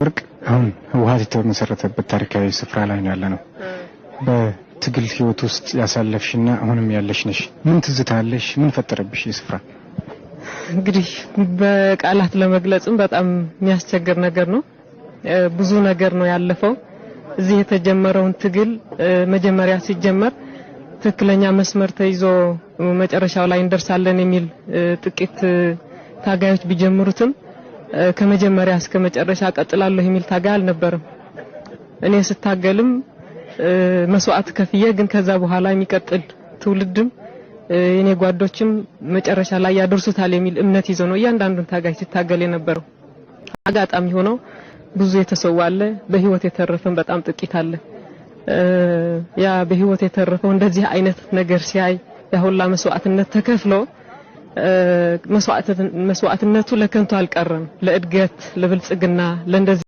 ወርቅ አሁን ህወሓት የተመሰረተበት ታሪካዊ ስፍራ ላይ ነው ያለነው። በትግል ህይወት ውስጥ ያሳለፍሽና አሁንም ያለሽ ነሽ። ምን ትዝታለሽ? ምን ፈጠረብሽ ስፍራ? እንግዲህ በቃላት ለመግለጽም በጣም የሚያስቸግር ነገር ነው። ብዙ ነገር ነው ያለፈው። እዚህ የተጀመረውን ትግል መጀመሪያ ሲጀመር ትክክለኛ መስመር ተይዞ መጨረሻው ላይ እንደርሳለን የሚል ጥቂት ታጋዮች ቢጀምሩትም ከመጀመሪያ እስከ መጨረሻ ቀጥላለሁ የሚል ታጋይ አልነበረም። እኔ ስታገልም መስዋዕት ከፍዬ ግን ከዛ በኋላ የሚቀጥል ትውልድም የኔ ጓዶችም መጨረሻ ላይ ያደርሱታል የሚል እምነት ይዘው ነው እያንዳንዱን ታጋይ ሲታገል የነበረው። አጋጣሚ ሆኖ ብዙ የተሰዋለ በህይወት የተረፈን በጣም ጥቂት አለ። ያ በህይወት የተረፈው እንደዚህ አይነት ነገር ሲያይ ያሁላ መስዋዕትነት ተከፍሎ መስዋዕትነቱ ለከንቱ አልቀረም። ለእድገት ለብልጽግና ለእንደዚህ